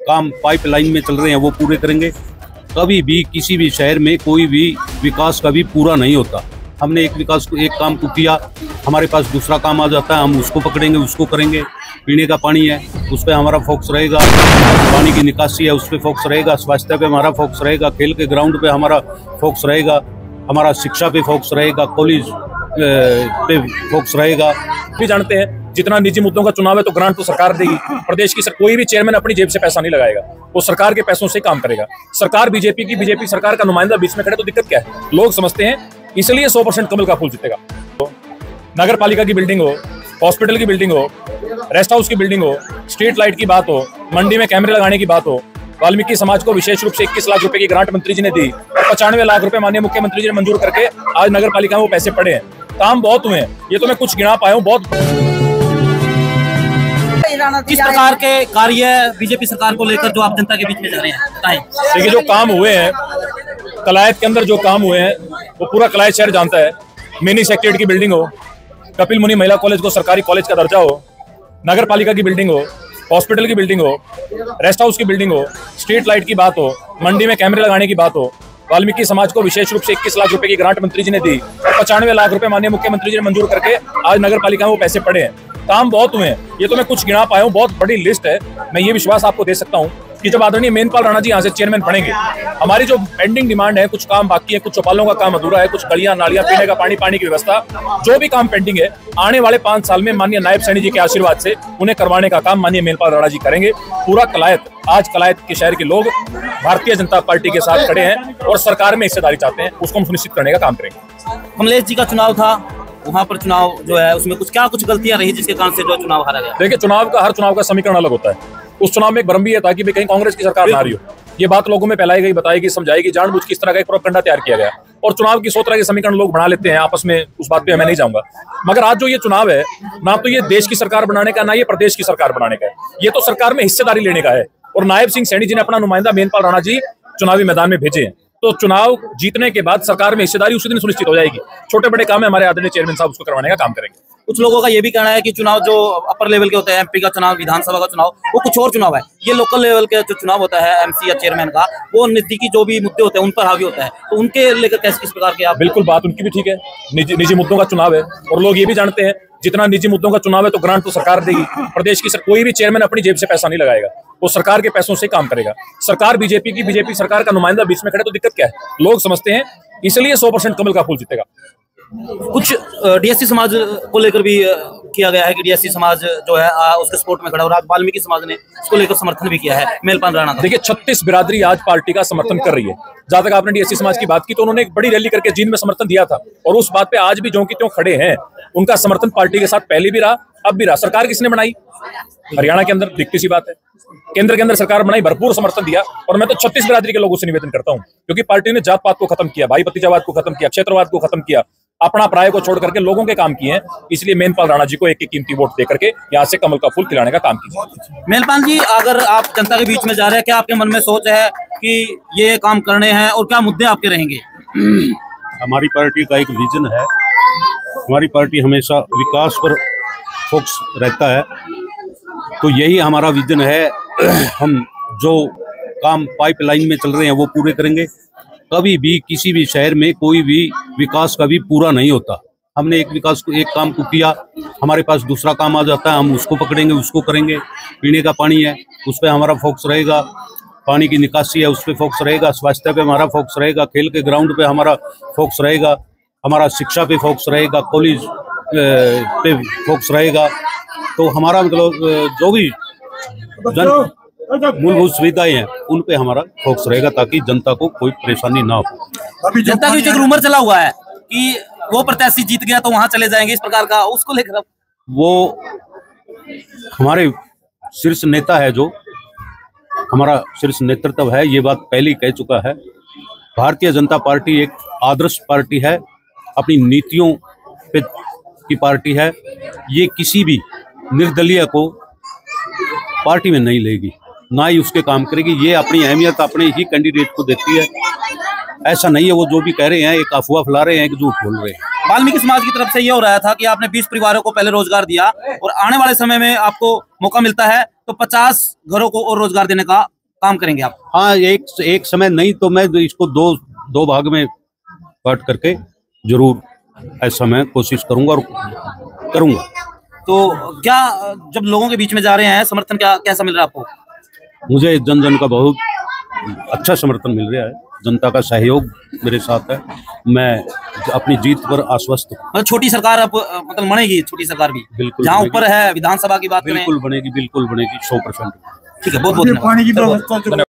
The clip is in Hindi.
काम पाइपलाइन में चल रहे हैं वो पूरे करेंगे। कभी भी किसी भी शहर में कोई भी विकास कभी पूरा नहीं होता। हमने एक काम को किया, हमारे पास दूसरा काम आ जाता है, हम उसको पकड़ेंगे, उसको करेंगे। पीने का पानी है उस पर हमारा फोकस रहेगा, पानी की निकासी है उस पर फोकस रहेगा, स्वास्थ्य पे हमारा फोकस रहेगा, खेल के ग्राउंड पे हमारा फोकस रहेगा, हमारा शिक्षा पे फोकस रहेगा, कॉलेज पे फोकस रहेगा। भी जानते हैं जितना निजी मुद्दों का चुनाव है तो ग्रांट तो सरकार देगी। प्रदेश की कोई भी चेयरमैन अपनी जेब से पैसा नहीं लगाएगा, वो सरकार के पैसों से काम करेगा। सरकार बीजेपी सरकार का नुमाइंदा बीच में खड़े तो दिक्कत क्या है? लोग समझते हैं इसलिए 100% कमल का फूल जीतेगा। नगर पालिका की बिल्डिंग हो, हॉस्पिटल की बिल्डिंग हो, रेस्ट हाउस की बिल्डिंग हो, स्ट्रीट लाइट की बात हो, मंडी में कैमरे लगाने की बात हो, वाल्मीकि समाज को विशेष रूप से 21 लाख रुपए की ग्रांट मंत्री जी ने दी और 95 लाख रुपए माननीय मुख्यमंत्री जी ने मंजूर करके आज नगर पालिका में वो पैसे पड़े हैं। काम बहुत हुए हैं, ये तो मैं कुछ गिना पाया हूँ। बहुत किस प्रकार के कार्य बीजेपी सरकार को लेकर जो आप जनता के बीच में जा रहे हैं बताएं। देखिए, जो काम हुए हैं कलायत के अंदर, जो काम हुए हैं वो पूरा कलायत शहर जानता है। मिनी सेक्रेटरी की बिल्डिंग हो, कपिल मुनि महिला कॉलेज को सरकारी कॉलेज का दर्जा हो, नगर पालिका की बिल्डिंग हो, हॉस्पिटल की बिल्डिंग हो, रेस्ट हाउस की बिल्डिंग हो, स्ट्रीट लाइट की बात हो, मंडी में कैमरे लगाने की बात हो, वाल्मीकि समाज को विशेष रूप से 21 लाख रुपए की ग्रांट मंत्री जी ने दी और 95 लाख रुपए माननीय मुख्यमंत्री जी ने मंजूर करके आज नगर पालिका में वो पैसे पड़े हैं। काम बहुत हुए हैं, ये तो मैं कुछ गिना पाया हूँ। बहुत बड़ी लिस्ट है। मैं ये विश्वास आपको दे सकता हूँ कि जब आदरणीय मेनपाल राणा जी यहाँ से चेयरमैन बनेंगे, हमारी जो पेंडिंग डिमांड है, कुछ काम बाकी है, कुछ चौपालों का काम अधूरा है, कुछ गलियां नालियां, पीने का पानी की व्यवस्था, जो भी काम पेंडिंग है आने वाले 5 साल में माननीय नायब सैनी जी के आशीर्वाद से उन्हें करवाने का काम माननीय मेनपाल राणा जी करेंगे। पूरा कलायत, आज कलायत के शहर के लोग भारतीय जनता पार्टी के साथ खड़े हैं और सरकार में हिस्सेदारी चाहते हैं, उसको हम सुनिश्चित करने का काम करेंगे। कमलेश जी का चुनाव था, वहाँ पर चुनाव जो है उसमें कुछ गलतियां रही जिसके कारण से जो चुनाव हारा गया। देखिए, हर चुनाव का समीकरण अलग होता है। उस चुनाव में एक भ्रम भी है ताकि कहीं कांग्रेस की सरकार ना रही हो, ये बात लोगों में फैलाई गई, बताई गई, समझाई गई, जानबूझ के इस तरह का एक प्रोपेगेंडा तैयार किया गया और चुनाव की 100 तरह के समीकरण लोग बना लेते हैं आपस में। उस बात पे मैं नहीं जाऊंगा, मगर आज जो ये चुनाव है ना तो ये देश की सरकार बनाने का, ना ये प्रदेश की सरकार बनाने का है, ये तो सरकार में हिस्सेदारी लेने का है। और नायब सिंह सैनी जी ने अपना नुमाइंदा मेनपाल राणा जी चुनावी मैदान में भेजे हैं, तो चुनाव जीतने के बाद सरकार में हिस्सेदारी उसी दिन सुनिश्चित हो जाएगी। छोटे बड़े काम है हमारे आदरणीय चेयरमैन साहब, उसको करवाने का काम करेंगे। कुछ लोगों का ये भी कहना है कि चुनाव जो अपर लेवल के होते हैं, एमपी का चुनाव, विधानसभा का चुनाव, वो कुछ और चुनाव है। ये लोकल लेवल के जो चुनाव होता है एमसी या चेयरमैन का, वो नजदीकी जो भी मुद्दे होते हैं उन पर हावी होता है, तो उनके लेकर किस प्रकार के आप? बिल्कुल, बात उनकी भी ठीक है। निजी मुद्दों का चुनाव है और लोग ये भी जानते हैं जितना निजी मुद्दों का चुनाव है तो ग्रांट तो सरकार देगी। प्रदेश की कोई भी चेयरमैन अपनी जेब से पैसा नहीं लगाएगा, वो सरकार के पैसों से काम करेगा। सरकार बीजेपी सरकार का नुमाइंदा बीच में खड़े तो दिक्कत क्या है? लोग समझते हैं इसलिए 100% कमल का फूल जीतेगा। कुछ डीएससी समाज को लेकर भी किया गया है कि डीएससी समाज जो है उसके सपोर्ट में खड़ा हो रहा है। वाल्मीकि समाज ने इसको लेकर समर्थन भी किया है मेनपाल राणा का। देखिए, 36 बिरादरी आज पार्टी का समर्थन कर रही है। जहां तक आपने डीएससी समाज की बात की तो उन्होंने एक बड़ी रैली करके जींद में समर्थन दिया था और उस बात पे आज भी ज्यों की त्यों खड़े हैं। उनका समर्थन पार्टी के साथ पहले भी रहा, अब भी रहा। सरकार किसने बनाई? हरियाणा के अंदर, दिखती सी बात है। केंद्र के अंदर सरकार बनाई, भरपूर समर्थन दिया। और मैं तो 36 बिरादरी के लोगों से निवेदन करता हूं, क्योंकि पार्टी ने जात पात को खत्म किया, भाई भतीजावाद को खत्म किया, क्षेत्रवाद को खत्म किया, अपना प्राय को छोड़ करके लोगों के काम किए हैं। इसलिए मेनपाल राणा जी को एक कीमती वोट देकर के यहाँ से कमल का फूल खिलाने का काम कीजिए। मेनपाल जी, अगर आप जनता के बीच में जा रहे हैं, क्या आपके मन में सोच है कि ये काम करने हैं और क्या मुद्दे आपके रहेंगे? हमारी पार्टी का एक विजन है। हमारी पार्टी हमेशा विकास पर फोकस रहता है, तो यही हमारा विजन है। हम जो काम पाइपलाइन में चल रहे हैं वो पूरे करेंगे। कभी भी किसी भी शहर में कोई भी विकास कभी पूरा नहीं होता। हमने एक काम को किया, हमारे पास दूसरा काम आ जाता है, हम उसको पकड़ेंगे, उसको करेंगे। पीने का पानी है उस पर हमारा फोकस रहेगा, पानी की निकासी है उस पर फोकस रहेगा, स्वास्थ्य पे हमारा फोकस रहेगा, खेल के ग्राउंड पे हमारा फोकस रहेगा, हमारा शिक्षा पे फोकस रहेगा, कॉलेज पे फोकस रहेगा। तो हमारा मतलब जो भी मूलभूत सुविधाएं हैं उन पे हमारा फोकस रहेगा ताकि जनता को कोई परेशानी ना हो। जनता के बीच एक रूमर चला हुआ है कि वो प्रत्याशी जीत गया तो वहां चले जाएंगे, इस प्रकार का, उसको लेकर वो हमारे शीर्ष नेता है, जो हमारा शीर्ष नेतृत्व है, ये बात पहले ही कह चुका है। भारतीय जनता पार्टी एक आदर्श पार्टी है, अपनी नीतियों पे की पार्टी है। ये किसी भी निर्दलीय को पार्टी में नहीं लेगी, ना ही उसके काम करेगी। ये अपनी अहमियत अपने ही कैंडिडेट को देती है। ऐसा नहीं है वो जो भी कह रहे हैं एक अफवाह फैला रहे हैं, एक झूठ बोल रहे हैं। वाल्मीकि समाज की तरफ से ये हो रहा था कि आपने 20 परिवारों को पहले रोजगार दिया और आने वाले समय में आपको मौका मिलता है तो 50 घरों को और रोजगार देने का काम करेंगे आप? हाँ, एक समय नहीं तो मैं इसको दो भाग में बांट करके जरूर ऐसा मैं कोशिश करूंगा और करूंगा। तो क्या जब लोगों के बीच में जा रहे हैं समर्थन क्या कैसा मिल रहा है आपको? मुझे जन का बहुत अच्छा समर्थन मिल रहा है, जनता का सहयोग मेरे साथ है। मैं अपनी जीत पर आश्वस्त हूँ। मतलब छोटी सरकार अब मतलब बनेगी, छोटी सरकार भी बिल्कुल जहाँ ऊपर है विधानसभा की बात करें? बिल्कुल बनेगी 100%। ठीक है, बहुत बहुत धन्यवाद।